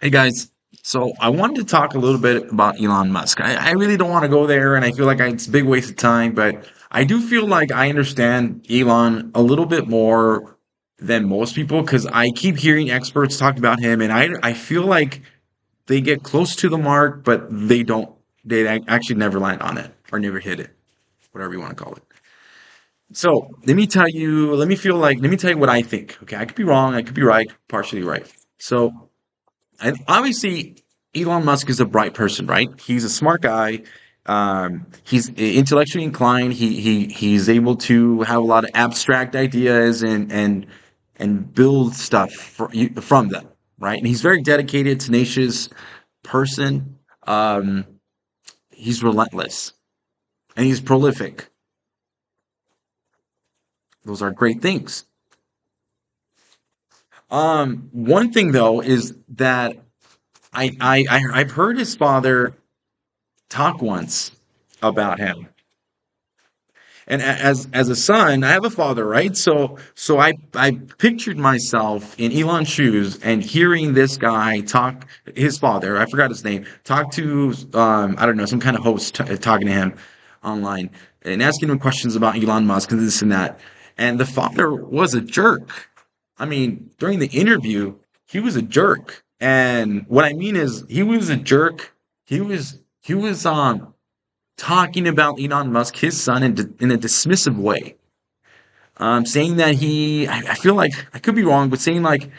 Hey guys, so I wanted to talk a little bit about Elon Musk. I really don't want to go there, and I feel like it's a big waste of time, but I do feel like I understand Elon a little bit more than most people because I keep hearing experts talk about him, and I feel like they get close to the mark, but they don't. Actually never land on it or never hit it, whatever you want to call it. So let me tell you, let me tell you what I think. Okay, I could be wrong, I could be right, partially right. So. And obviously, Elon Musk is a bright person, right? He's a smart guy. He's intellectually inclined. He's able to have a lot of abstract ideas and build stuff from them, right? And he's very dedicated, tenacious person. He's relentless and he's prolific. Those are great things. One thing though is that I've heard his father talk once about him. And as a son, I have a father, right? So I pictured myself in Elon's shoes and hearing this guy talk, his father, I forgot his name, talk to I don't know, some kind of host talking to him online and asking him questions about Elon Musk and this and that. And the father was a jerk. I mean, during the interview, he was a jerk. And what I mean is he was a jerk. He was talking about Elon Musk, his son, in a dismissive way. Saying that I feel like I could be wrong, but saying like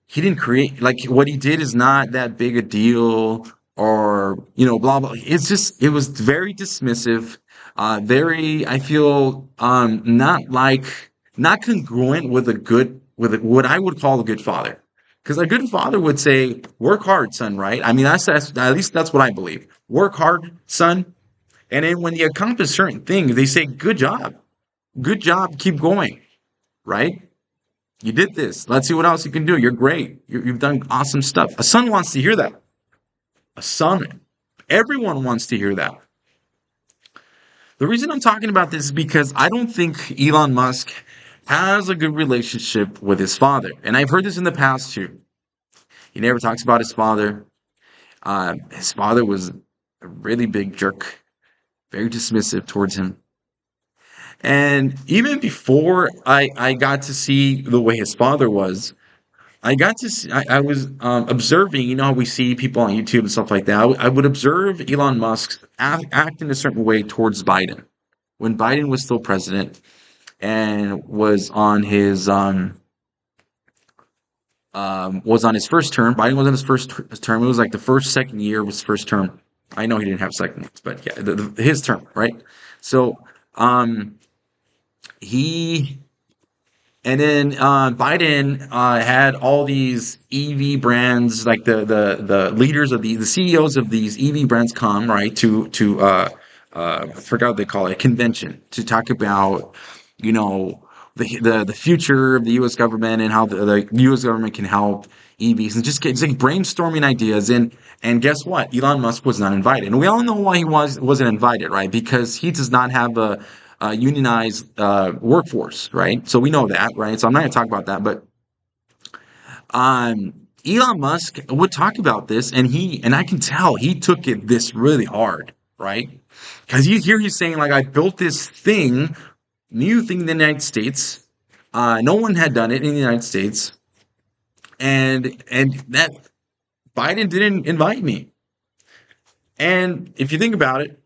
he didn't create, like what he did is not that big a deal, or blah blah. It was very dismissive, very. I feel not congruent with what I would call a good father. Because a good father would say, "Work hard, son." Right? I mean, that's at least that's what I believe. Work hard, son, and then when you accomplish certain things, they say, good job, keep going, right? You did this. Let's see what else you can do. You're great. You've done awesome stuff. A son wants to hear that. A son, everyone wants to hear that. The reason I'm talking about this is because I don't think Elon Musk has a good relationship with his father. And I've heard this in the past too. He never talks about his father. His father was a really big jerk, very dismissive towards him. And even before I got to see the way his father was, I was observing, how we see people on YouTube and stuff like that. I would observe Elon Musk act in a certain way towards Biden when Biden was still president and was on his first term. Biden was on his first term. It was like the second year of his first term. I know he didn't have seconds, but yeah, his term, right? So he And then Biden had all these EV brands, like the leaders of the CEOs of these EV brands come right I forgot what they call it, a convention to talk about you know the future of the U.S. government and how the U.S. government can help EVs and just like brainstorming ideas. And guess what? Elon Musk was not invited, and we all know why he wasn't invited, right? Because he does not have a unionized workforce, right? So we know that, right? So I'm not going to talk about that, but Elon Musk would talk about this, and I can tell he took this really hard, right? Because he's saying like I built this new thing in the United States. No one had done it in the United States, and that Biden didn't invite me. And if you think about it,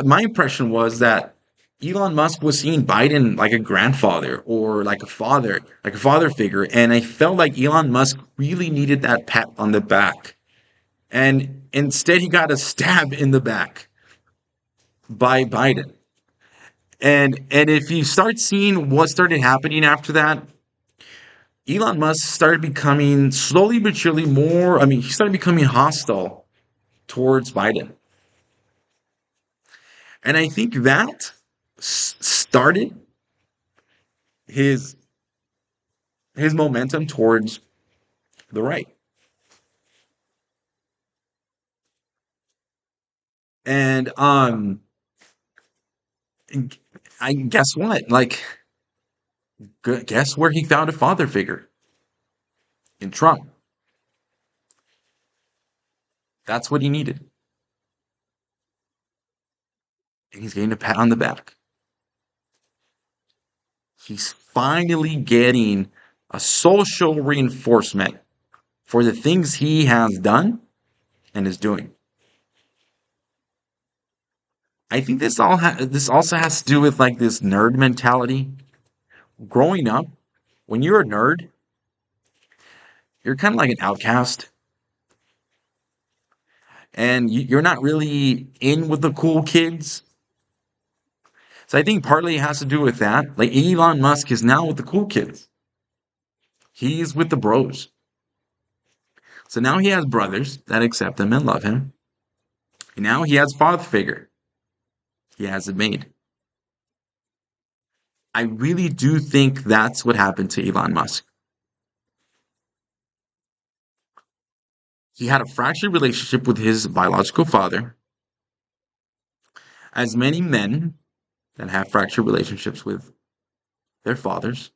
my impression was that Elon Musk was seeing Biden like a grandfather or like a father figure. And I felt like Elon Musk really needed that pat on the back. And instead, he got a stab in the back by Biden. And if you start seeing what started happening after that, Elon Musk started becoming slowly but surely he started becoming hostile towards Biden. And I think that started his his momentum towards the right. And I guess what? Like, guess where he found a father figure in Trump. That's what he needed. And he's getting a pat on the back. He's finally getting a social reinforcement for the things he has done and is doing. I think this also has to do with like this nerd mentality. Growing up, when you're a nerd, you're kind of like an outcast, and you're not really in with the cool kids. So I think partly it has to do with that. Like Elon Musk is now with the cool kids. He's with the bros. So now he has brothers that accept him and love him. And now he has father figure. He has it made. I really do think that's what happened to Elon Musk. He had a fractured relationship with his biological father, as many men that have fractured relationships with their fathers,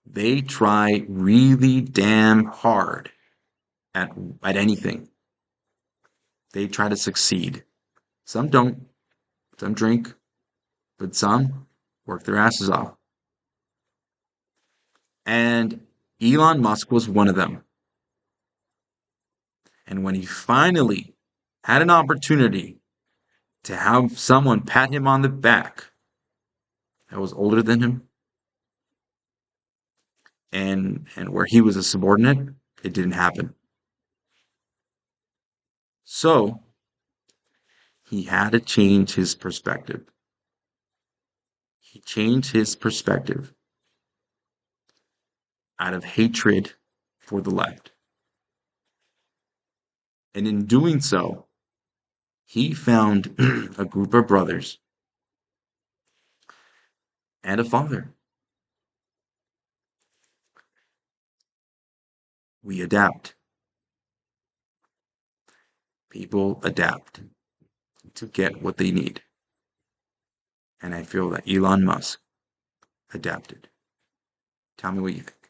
they try really damn hard at at anything. They try to succeed. Some don't, some drink, but some work their asses off. And Elon Musk was one of them. And when he finally had an opportunity to have someone pat him on the back that was older than him and where he was a subordinate, it didn't happen. So he had to change his perspective. He changed his perspective out of hatred for the left. And in doing so, he found a group of brothers and a father. We adapt. People adapt to get what they need. And I feel that Elon Musk adapted. Tell me what you think.